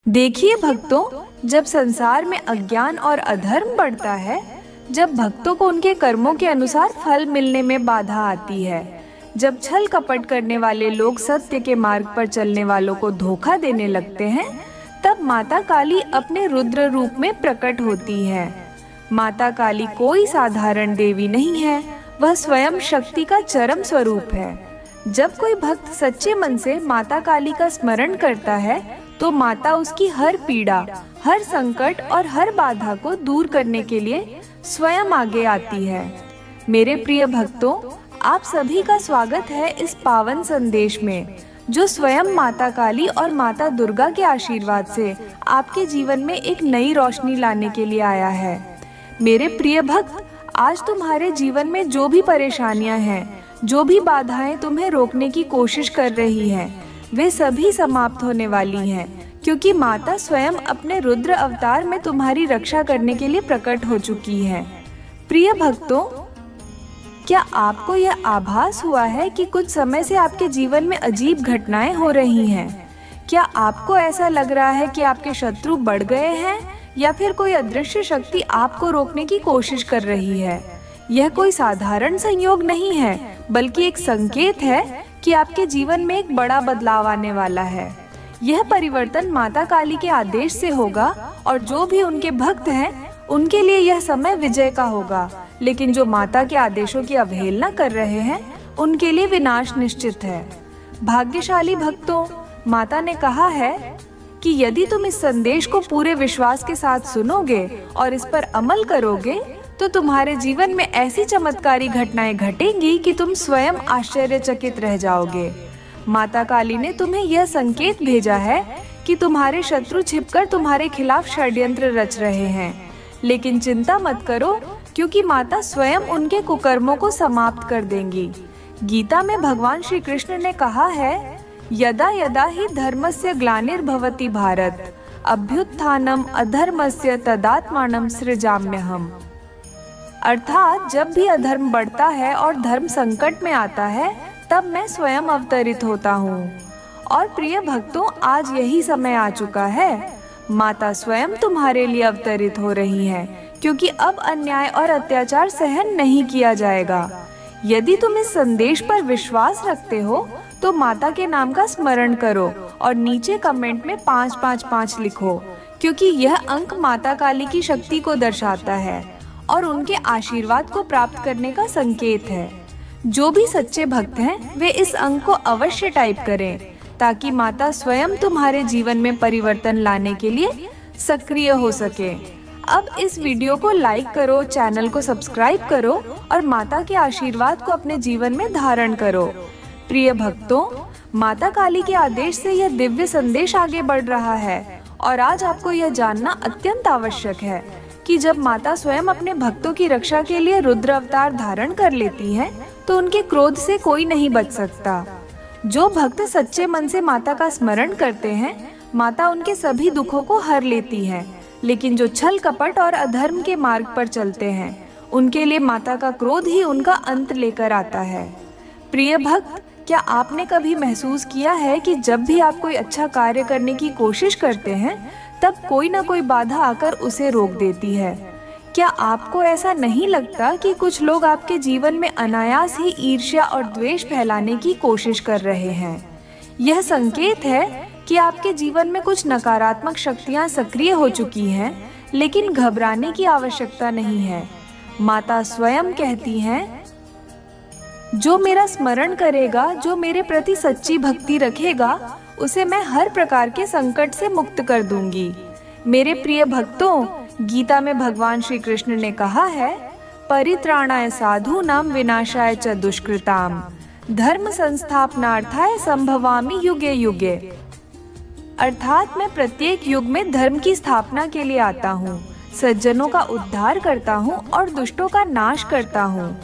देखिए भक्तों, जब संसार में अज्ञान और अधर्म बढ़ता है, जब भक्तों को उनके कर्मों के अनुसार फल मिलने में बाधा आती है, जब छल कपट करने वाले लोग सत्य के मार्ग पर चलने वालों को धोखा देने लगते हैं, तब माता काली अपने रुद्र रूप में प्रकट होती है। माता काली कोई साधारण देवी नहीं है, वह स्वयं शक्ति का चरम स्वरूप है। जब कोई भक्त सच्चे मन से माता काली का स्मरण करता है, तो माता उसकी हर पीड़ा, हर संकट और हर बाधा को दूर करने के लिए स्वयं आगे आती है। मेरे प्रिय भक्तों, आप सभी का स्वागत है इस पावन संदेश में, जो स्वयं माता काली और माता दुर्गा के आशीर्वाद से आपके जीवन में एक नई रोशनी लाने के लिए आया है। मेरे प्रिय भक्त, आज तुम्हारे जीवन में जो भी परेशानियां हैं, जो भी बाधाएं तुम्हें रोकने की कोशिश कर रही हैं, वे सभी समाप्त होने वाली हैं, क्योंकि माता स्वयं अपने रुद्र अवतार में तुम्हारी रक्षा करने के लिए प्रकट हो चुकी है। प्रिय भक्तों, क्या आपको यह आभास हुआ है कि कुछ समय से आपके जीवन में अजीब घटनाएं हो रही हैं? क्या आपको ऐसा लग रहा है कि आपके शत्रु बढ़ गए हैं, या फिर कोई अदृश्य शक्ति आपको रोकने की कोशिश कर रही है? यह कोई साधारण संयोग नहीं है, बल्कि एक संकेत है कि आपके जीवन में एक बड़ा बदलाव आने वाला है। यह परिवर्तन माता काली के आदेश से होगा, और जो भी उनके भक्त हैं, उनके लिए यह समय विजय का होगा। लेकिन जो माता के आदेशों की अवहेलना कर रहे हैं, उनके लिए विनाश निश्चित है। भाग्यशाली भक्तों, माता ने कहा है कि यदि तुम इस संदेश को पूरे विश्वास के साथ सुनोगे और इस पर अमल करोगे, तो तुम्हारे जीवन में ऐसी चमत्कारी घटनाएं घटेंगी कि तुम स्वयं आश्चर्यचकित रह जाओगे। माता काली ने तुम्हें यह संकेत भेजा है कि तुम्हारे शत्रु छिपकर तुम्हारे खिलाफ षड्यंत्र रच रहे हैं, लेकिन चिंता मत करो, क्योंकि माता स्वयं उनके कुकर्मों को समाप्त कर देंगी। गीता में भगवान श्री कृष्ण ने कहा है, यदा यदा ही धर्मस्य ग्लानिर्भवति भारत, अभ्युत्थानम अधर्मस्य तदात्मानं सृजाम्यहम्। अर्थात जब भी अधर्म बढ़ता है और धर्म संकट में आता है, तब मैं स्वयं अवतरित होता हूँ। और प्रिय भक्तों, आज यही समय आ चुका है। माता स्वयं तुम्हारे लिए अवतरित हो रही है, क्योंकि अब अन्याय और अत्याचार सहन नहीं किया जाएगा। यदि तुम इस संदेश पर विश्वास रखते हो, तो माता के नाम का स्मरण करो और नीचे कमेंट में 555 लिखो, क्योंकि यह अंक माता काली की शक्ति को दर्शाता है और उनके आशीर्वाद को प्राप्त करने का संकेत है। जो भी सच्चे भक्त हैं, वे इस अंक को अवश्य टाइप करें, ताकि माता स्वयं तुम्हारे जीवन में परिवर्तन लाने के लिए सक्रिय हो सके। अब इस वीडियो को लाइक करो, चैनल को सब्सक्राइब करो और माता के आशीर्वाद को अपने जीवन में धारण करो। प्रिय भक्तों, माता काली के आदेश से यह दिव्य संदेश आगे बढ़ रहा है, और आज आपको यह जानना अत्यंत आवश्यक है कि जब माता स्वयं अपने भक्तों की रक्षा के लिए रुद्र अवतार धारण कर लेती हैं, तो उनके क्रोध से कोई नहीं बच सकता। जो भक्त सच्चे मन से माता का स्मरण करते हैं, माता उनके सभी दुखों को हर लेती है। लेकिन जो छल कपट और अधर्म के मार्ग पर चलते हैं, उनके लिए माता का क्रोध ही उनका अंत लेकर आता है। प्रिय भक्त, क्या आपने कभी महसूस किया है कि जब भी आप कोई अच्छा कार्य करने की कोशिश करते हैं, तब कोई ना कोई बाधा आकर उसे रोक देती है? क्या आपको ऐसा नहीं लगता कि कुछ लोग आपके जीवन में अनायास ही ईर्ष्या और द्वेष फैलाने की कोशिश कर रहे हैं? यह संकेत है कि आपके जीवन में कुछ नकारात्मक शक्तियां सक्रिय हो चुकी हैं, लेकिन घबराने की आवश्यकता नहीं है। माता स्वयं कहती हैं, जो मेरा स्मरण करेगा, जो मेरे प्रति सच्ची भक्ति रखेगा, उसे मैं हर प्रकार के संकट से मुक्त कर दूंगी। मेरे प्रिय भक्तों, गीता में भगवान श्री कृष्ण ने कहा है, परित्राणाय साधूनां विनाशाय च दुष्कृताम, धर्म संस्थापनार्थाय संभवामि युगे युगे। अर्थात मैं प्रत्येक युग में धर्म की स्थापना के लिए आता हूँ, सज्जनों का उद्धार करता हूँ और दुष्टों का नाश करता हूँ।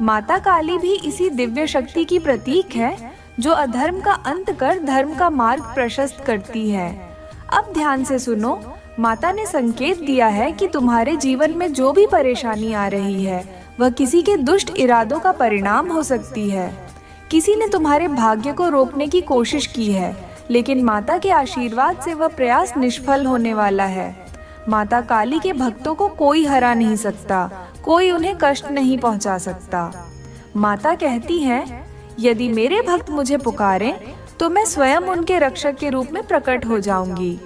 माता काली भी इसी दिव्य शक्ति की प्रतीक है, जो अधर्म का अंत कर धर्म का मार्ग प्रशस्त करती है। अब ध्यान से सुनो, माता ने संकेत दिया है कि तुम्हारे जीवन में जो भी परेशानी आ रही है, वह किसी के दुष्ट इरादों का परिणाम हो सकती है। किसी ने तुम्हारे भाग्य को रोकने की कोशिश की है, लेकिन माता के आशीर्वाद से वह प्रयास निष्फल होने वाला है। माता काली के भक्तों को कोई हरा नहीं सकता, कोई उन्हें कष्ट नहीं पहुंचा सकता। माता कहती हैं, यदि मेरे भक्त मुझे पुकारें तो मैं स्वयं उनके रक्षक के रूप में प्रकट हो जाऊंगी।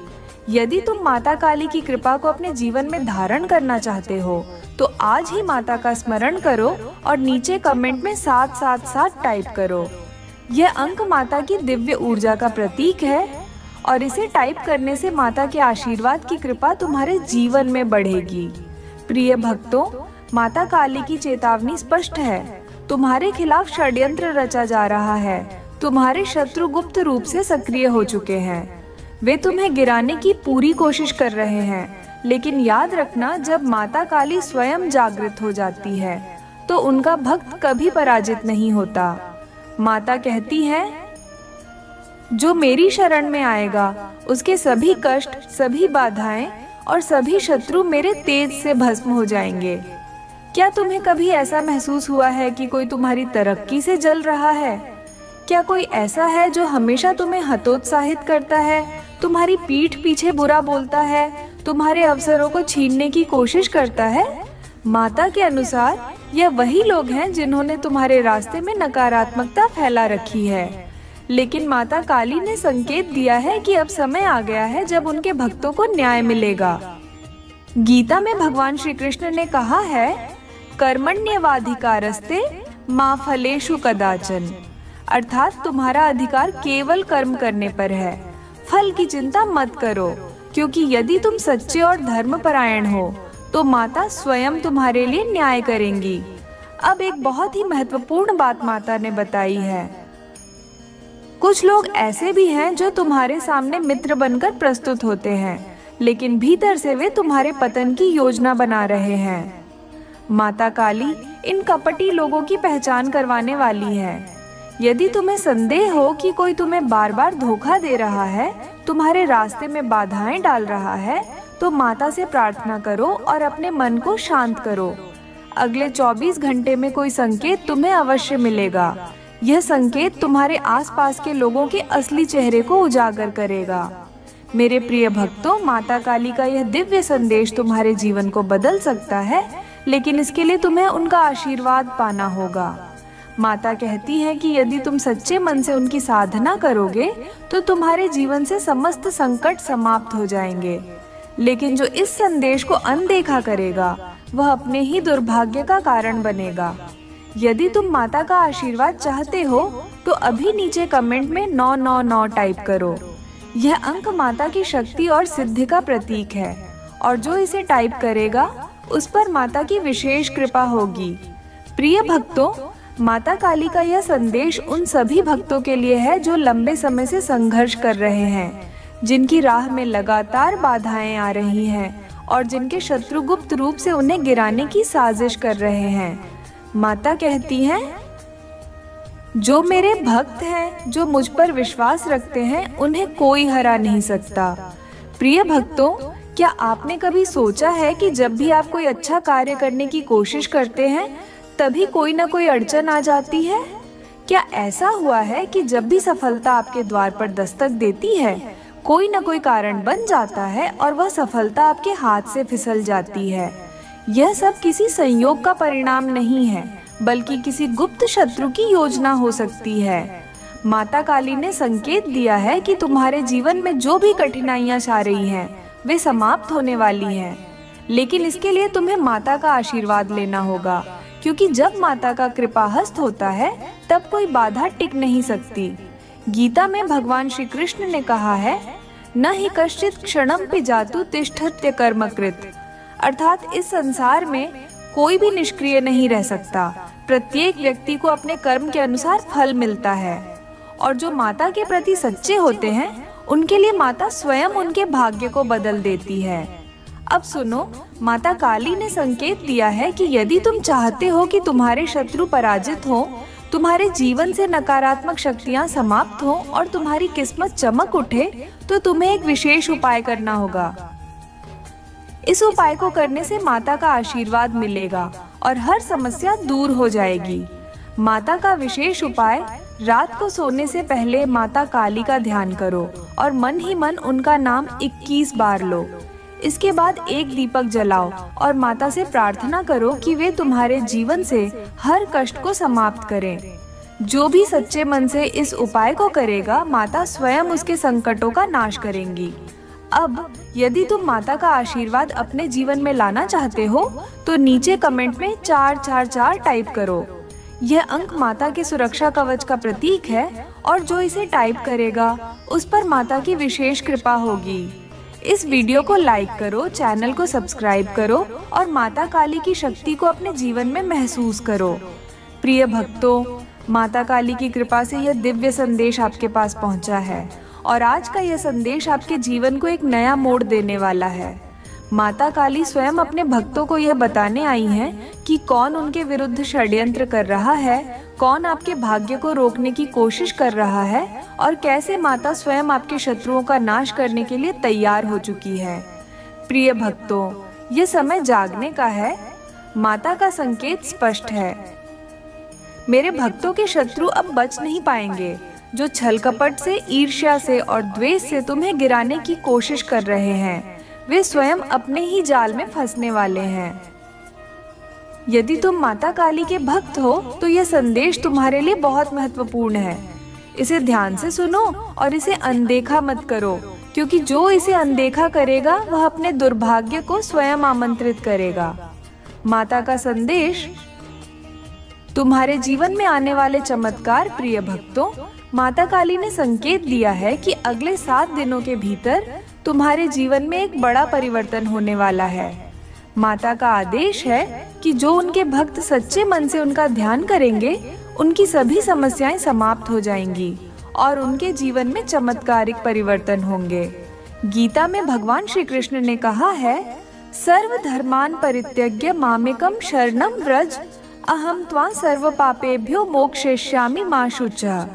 यदि तुम माता काली की कृपा को अपने जीवन में धारण करना चाहते हो तो आज ही माता का स्मरण करो और नीचे कमेंट में 777 टाइप करो। यह अंक माता की दिव्य ऊर्जा का प्रतीक है और इसे टाइप करने से माता के आशीर्वाद की कृपा तुम्हारे जीवन में बढ़ेगी। प्रिय भक्तों, माता काली की चेतावनी स्पष्ट है। तुम्हारे खिलाफ षड्यंत्र रचा जा रहा है। तुम्हारे शत्रु गुप्त रूप से सक्रिय हो चुके हैं। वे तुम्हें गिराने की पूरी कोशिश कर रहे हैं, लेकिन याद रखना, जब माता काली स्वयं जागृत हो जाती है तो उनका भक्त कभी पराजित नहीं होता। माता कहती है, जो मेरी शरण में आएगा उसके सभी कष्ट, सभी बाधाएं और सभी शत्रु मेरे तेज से भस्म हो जाएंगे। क्या तुम्हें कभी ऐसा महसूस हुआ है कि कोई तुम्हारी तरक्की से जल रहा है? क्या कोई ऐसा है जो हमेशा तुम्हें हतोत्साहित करता है, तुम्हारी पीठ पीछे बुरा बोलता है, तुम्हारे अवसरों को छीनने की कोशिश करता है? माता के अनुसार यह वही लोग हैं जिन्होंने तुम्हारे रास्ते में नकारात्मकता फैला रखी है। लेकिन माता काली ने संकेत दिया है कि अब समय आ गया है जब उनके भक्तों को न्याय मिलेगा। गीता में भगवान श्री कृष्ण ने कहा है, कर्मण्येवाधिकारस्ते मा फलेषु कदाचन, अर्थात तुम्हारा अधिकार केवल कर्म करने पर है, फल की चिंता मत करो, क्योंकि यदि तुम सच्चे और धर्मपरायण हो तो माता स्वयं तुम्हारे लिए न्याय करेंगी। अब एक बहुत ही महत्वपूर्ण बात माता ने बताई है। कुछ लोग ऐसे भी हैं जो तुम्हारे सामने मित्र बनकर प्रस्तुत होते हैं, लेकिन भीतर से वे तुम्हारे पतन की योजना बना रहे हैं। माता काली इन कपटी लोगों की पहचान करवाने वाली है। यदि तुम्हें संदेह हो कि कोई तुम्हें बार बार धोखा दे रहा है, तुम्हारे रास्ते में बाधाएं डाल रहा है, तो माता से प्रार्थना करो और अपने मन को शांत करो। अगले 24 घंटे में कोई संकेत तुम्हें अवश्य मिलेगा। यह संकेत तुम्हारे आसपास के लोगों के असली चेहरे को उजागर करेगा। मेरे प्रिय भक्तों, माता काली का यह दिव्य संदेश तुम्हारे जीवन को बदल सकता है, लेकिन इसके लिए तुम्हें उनका आशीर्वाद पाना होगा। माता कहती है कि यदि तुम सच्चे मन से उनकी साधना करोगे तो तुम्हारे जीवन से समस्त संकट समाप्त हो जाएंगे। लेकिन जो इस संदेश को अनदेखा करेगा वह अपने ही दुर्भाग्य का कारण बनेगा। यदि तुम माता का आशीर्वाद चाहते हो तो अभी नीचे कमेंट में 999 टाइप करो। यह अंक माता की शक्ति और सिद्धि का प्रतीक है और जो इसे टाइप करेगा उस पर माता की विशेष कृपा होगी। प्रिय भक्तों, माता काली का यह संदेश उन सभी भक्तों के लिए है जो लंबे समय से संघर्ष कर रहे हैं, जिनकी राह में लगातार बाधाएं आ रही हैं और जिनके शत्रु गुप्त रूप से उन्हें गिराने की साजिश कर रहे हैं। माता कहती हैं, जो मेरे भक्त हैं, जो मुझ पर विश्वास रखते हैं, उन्हें कोई हरा नहीं सकता। प्रिय भक्तों, क्या आपने कभी सोचा है कि जब भी आप कोई अच्छा कार्य करने की कोशिश करते हैं तभी कोई ना कोई अड़चन आ जाती है? क्या ऐसा हुआ है कि जब भी सफलता आपके द्वार पर दस्तक देती है, कोई ना कोई कारण बन जाता है और वह सफलता आपके हाथ से फिसल जाती है? यह सब किसी संयोग का परिणाम नहीं है, बल्कि किसी गुप्त शत्रु की योजना हो सकती है। माता काली ने संकेत दिया है कि तुम्हारे जीवन में जो भी कठिनाइयां छा रही हैं, वे समाप्त होने वाली हैं। लेकिन इसके लिए तुम्हें माता का आशीर्वाद लेना होगा, क्योंकि जब माता का कृपाहस्त होता है तब कोई बाधा टिक नहीं सकती। गीता में भगवान श्री कृष्ण ने कहा है, न ही कश्चित क्षणमपि जातु तिष्ठत्य कर्मकृत, अर्थात इस संसार में कोई भी निष्क्रिय नहीं रह सकता। प्रत्येक व्यक्ति को अपने कर्म के अनुसार फल मिलता है और जो माता के प्रति सच्चे होते हैं उनके लिए माता स्वयं उनके भाग्य को बदल देती है। अब सुनो, माता काली ने संकेत दिया है कि यदि तुम चाहते हो कि तुम्हारे शत्रु पराजित हो, तुम्हारे जीवन से नकारात्मक शक्तियां समाप्त हो और तुम्हारी किस्मत चमक उठे, तो तुम्हें एक विशेष उपाय करना होगा। इस उपाय को करने से माता का आशीर्वाद मिलेगा और हर समस्या दूर हो जाएगी। माता का विशेष उपाय रात को सोने से पहले माता काली का ध्यान करो और मन ही मन उनका नाम 21 बार लो। इसके बाद एक दीपक जलाओ और माता से प्रार्थना करो कि वे तुम्हारे जीवन से हर कष्ट को समाप्त करें। जो भी सच्चे मन से इस उपाय को करेगा, माता स्वयं उसके संकटों का नाश करेंगी। अब यदि तुम माता का आशीर्वाद अपने जीवन में लाना चाहते हो तो नीचे कमेंट में 444 टाइप करो। यह अंक माता के सुरक्षा कवच का प्रतीक है और जो इसे टाइप करेगा उस पर माता की विशेष कृपा होगी। इस वीडियो को लाइक करो, चैनल को सब्सक्राइब करो और माता काली की शक्ति को अपने जीवन में महसूस करो। प्रिय भक्तों, माता काली की कृपा से यह दिव्य संदेश आपके पास पहुंचा है और आज का यह संदेश आपके जीवन को एक नया मोड़ देने वाला है। माता काली स्वयं अपने भक्तों को यह बताने आई हैं कि कौन उनके विरुद्ध षड्यंत्र कर रहा है, कौन आपके भाग्य को रोकने की कोशिश कर रहा है और कैसे माता स्वयं आपके शत्रुओं का नाश करने के लिए तैयार हो चुकी है। प्रिय भक्तों, ये समय जागने का है। माता का संकेत स्पष्ट है। मेरे भक्तों के शत्रु अब बच नहीं पाएंगे, जो छल कपट से, ईर्ष्या से और द्वेष से तुम्हें गिराने की कोशिश कर रहे हैं। वे स्वयं अपने ही जाल में फंसने वाले हैं। यदि तुम माता काली के भक्त हो तो यह संदेश तुम्हारे लिए बहुत महत्वपूर्ण है। इसे ध्यान से सुनो और इसे अनदेखा मत करो, क्योंकि जो इसे अनदेखा करेगा वह अपने दुर्भाग्य को स्वयं आमंत्रित करेगा। माता का संदेश, तुम्हारे जीवन में आने वाले चमत्कार। प्रिय भक्तों, माता काली ने संकेत दिया है कि अगले 7 दिनों के भीतर तुम्हारे जीवन में एक बड़ा परिवर्तन होने वाला है। माता का आदेश है कि जो उनके भक्त सच्चे मन से उनका ध्यान करेंगे, उनकी सभी समस्याएं समाप्त हो जाएंगी और उनके जीवन में चमत्कारिक परिवर्तन होंगे। गीता में भगवान श्री कृष्ण ने कहा है, सर्व धर्मान परित्यज्य मामेकम शरणम व्रज, अहम त्वां सर्व पापेभ्यो मोक्षयिष्यामि मा शुचः।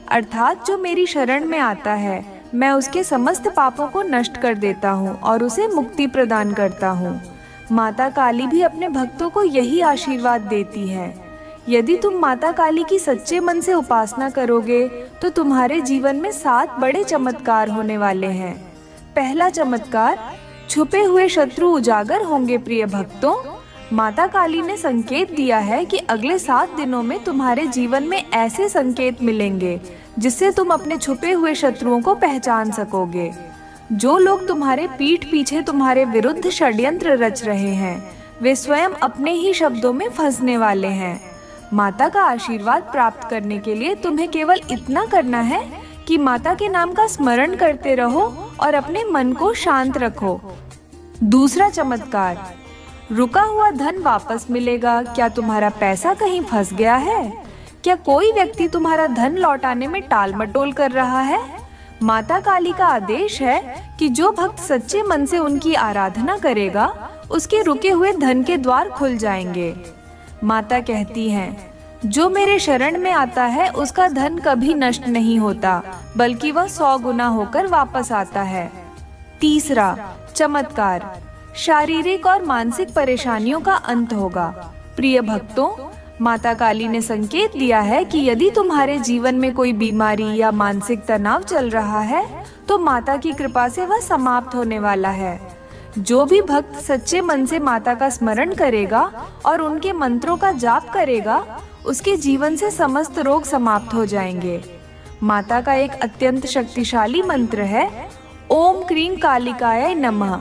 अर्थात जो मेरी शरण में आता है, मैं उसके समस्त पापों को नष्ट कर देता हूँ और उसे मुक्ति प्रदान करता हूँ। माता काली भी अपने भक्तों को यही आशीर्वाद देती है। यदि तुम माता काली की सच्चे मन से उपासना करोगे तो तुम्हारे जीवन में 7 बड़े चमत्कार होने वाले हैं। पहला चमत्कार, छुपे हुए शत्रु उजागर होंगे। प्रिय भक्तों, माता काली ने संकेत दिया है कि अगले 7 दिनों में तुम्हारे जीवन में ऐसे संकेत मिलेंगे जिससे तुम अपने छुपे हुए शत्रुओं को पहचान सकोगे। जो लोग तुम्हारे पीठ पीछे तुम्हारे विरुद्ध षड्यंत्र रच रहे हैं, वे स्वयं अपने ही शब्दों में फंसने वाले हैं। माता का आशीर्वाद प्राप्त करने के लिए तुम्हें केवल इतना करना है कि माता के नाम का स्मरण करते रहो और अपने मन को शांत रखो। दूसरा चमत्कार, रुका हुआ धन वापस मिलेगा। क्या तुम्हारा पैसा कहीं फंस गया है? क्या कोई व्यक्ति तुम्हारा धन लौटाने में टाल मटोल कर रहा है? माता काली का आदेश है कि जो भक्त सच्चे मन से उनकी आराधना करेगा, उसके रुके हुए धन के द्वार खुल जाएंगे। माता कहती हैं, जो मेरे शरण में आता है उसका धन कभी नष्ट नहीं होता, बल्कि वह 100 गुना होकर वापस आता है। तीसरा चमत्कार, शारीरिक और मानसिक परेशानियों का अंत होगा। प्रिय भक्तों, माता काली ने संकेत दिया है कि यदि तुम्हारे जीवन में कोई बीमारी या मानसिक तनाव चल रहा है तो माता की कृपा से वह समाप्त होने वाला है। जो भी भक्त सच्चे मन से माता का स्मरण करेगा और उनके मंत्रों का जाप करेगा, उसके जीवन से समस्त रोग समाप्त हो जाएंगे। माता का एक अत्यंत शक्तिशाली मंत्र है, ओम क्रीं कालिकाय नमः।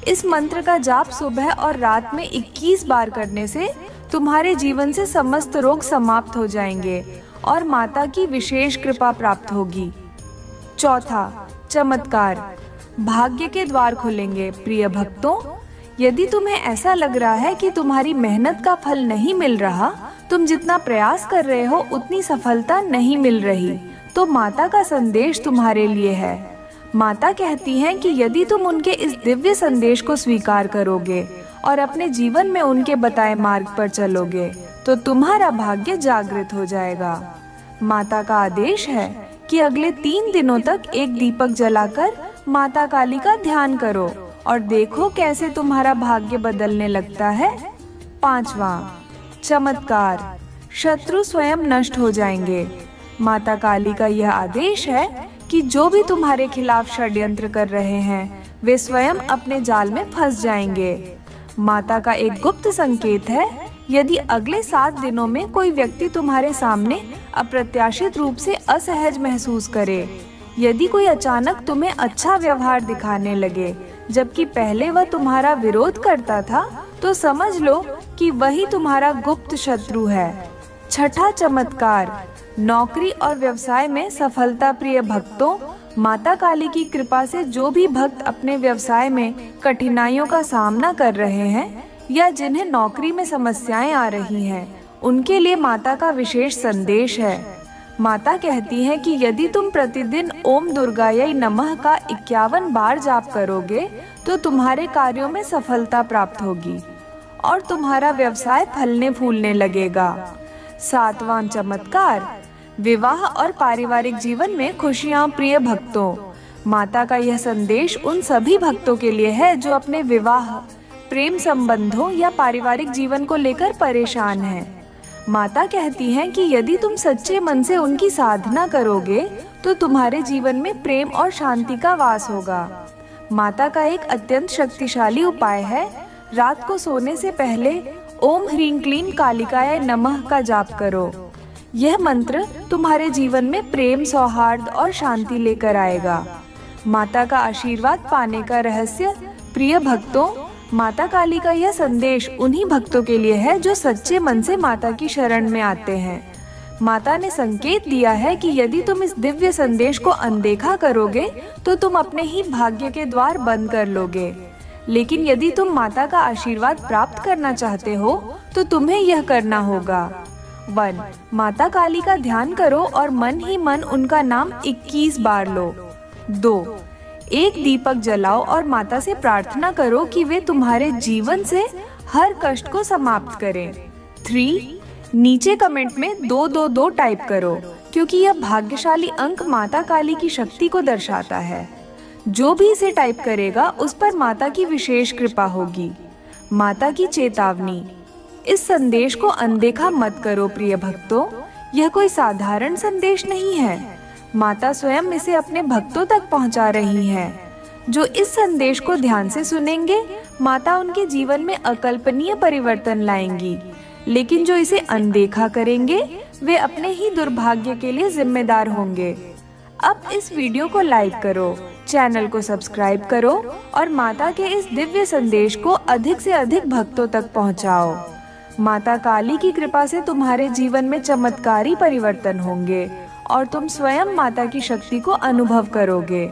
इस मंत्र का जाप सुबह और रात में 21 बार करने से तुम्हारे जीवन से समस्त रोग समाप्त हो जाएंगे और माता की विशेष कृपा प्राप्त होगी। चौथा चमत्कार, भाग्य के द्वार खुलेंगे। प्रिय भक्तों, यदि तुम्हें ऐसा लग रहा है कि तुम्हारी मेहनत का फल नहीं मिल रहा, तुम जितना प्रयास कर रहे हो उतनी सफलता नहीं मिल रही, तो माता का संदेश तुम्हारे लिए है। माता कहती हैं कि यदि तुम उनके इस दिव्य संदेश को स्वीकार करोगे और अपने जीवन में उनके बताए मार्ग पर चलोगे, तो तुम्हारा भाग्य जागृत हो जाएगा। माता का आदेश है कि अगले 3 दिनों तक एक दीपक जलाकर माता काली का ध्यान करो और देखो कैसे तुम्हारा भाग्य बदलने लगता है। 5वां चमत्कार, शत्रु स्वयं नष्ट हो जाएंगे। माता काली का यह आदेश है कि जो भी तुम्हारे खिलाफ षड्यंत्र कर रहे हैं वे स्वयं अपने जाल में फंस जाएंगे। माता का एक गुप्त संकेत है, यदि अगले 7 दिनों में कोई व्यक्ति तुम्हारे सामने अप्रत्याशित रूप से असहज महसूस करे, यदि कोई अचानक तुम्हें अच्छा व्यवहार दिखाने लगे जबकि पहले वह तुम्हारा विरोध करता था, तो समझ लो कि वही तुम्हारा गुप्त शत्रु है। छठा चमत्कार, नौकरी और व्यवसाय में सफलता प्रिय भक्तों, माता काली की कृपा से जो भी भक्त अपने व्यवसाय में कठिनाइयों का सामना कर रहे हैं या जिन्हें नौकरी में समस्याएं आ रही हैं, उनके लिए माता का विशेष संदेश है। माता कहती हैं कि यदि तुम प्रतिदिन ओम दुर्गायै नमः का 51 बार जाप करोगे तो तुम्हारे कार्यों में सफलता प्राप्त होगी और तुम्हारा व्यवसाय फलने फूलने लगेगा। सातवां चमत्कार, विवाह और पारिवारिक जीवन में खुशियां प्रिय भक्तों, माता का यह संदेश उन सभी भक्तों के लिए है जो अपने विवाह, प्रेम संबंधों या पारिवारिक जीवन को लेकर परेशान हैं। माता कहती हैं कि यदि तुम सच्चे मन से उनकी साधना करोगे तो तुम्हारे जीवन में प्रेम और शांति का वास होगा। माता का एक अत्यंत शक्तिशाली उपाय है, रात को सोने से पहले ओम ह्रीं क्लीं कालिकाय नमः का जाप करो। यह मंत्र तुम्हारे जीवन में प्रेम, सौहार्द और शांति लेकर आएगा। माता का आशीर्वाद पाने का रहस्य, प्रिय भक्तों, माता काली का यह संदेश उन्हीं भक्तों के लिए है जो सच्चे मन से माता की शरण में आते हैं। माता ने संकेत दिया है कि यदि तुम इस दिव्य संदेश को अनदेखा करोगे तो तुम अपने ही भाग्य के द्वार बंद कर लोगे। लेकिन यदि तुम माता का आशीर्वाद प्राप्त करना चाहते हो तो तुम्हें यह करना होगा। 1. माता काली का ध्यान करो और मन ही मन उनका नाम 21 बार लो। 2. एक दीपक जलाओ और माता से प्रार्थना करो कि वे तुम्हारे जीवन से हर कष्ट को समाप्त करें। 3. नीचे कमेंट में 222 टाइप करो क्योंकि यह भाग्यशाली अंक माता काली की शक्ति को दर्शाता है। जो भी इसे टाइप करेगा उस पर माता की विशेष कृपा होगी। माता की चेतावनी, इस संदेश को अनदेखा मत करो प्रिय भक्तों, यह कोई साधारण संदेश नहीं है। माता स्वयं इसे अपने भक्तों तक पहुंचा रही हैं। जो इस संदेश को ध्यान से सुनेंगे, माता उनके जीवन में अकल्पनीय परिवर्तन लाएंगी। लेकिन जो इसे अनदेखा करेंगे, वे अपने ही दुर्भाग्य के लिए जिम्मेदार होंगे। अब इस वीडियो को लाइक करो, चैनल को सब्सक्राइब करो और माता के इस दिव्य संदेश को अधिक से अधिक भक्तों तक पहुंचाओ। माता काली की कृपा से तुम्हारे जीवन में चमत्कारी परिवर्तन होंगे और तुम स्वयं माता की शक्ति को अनुभव करोगे।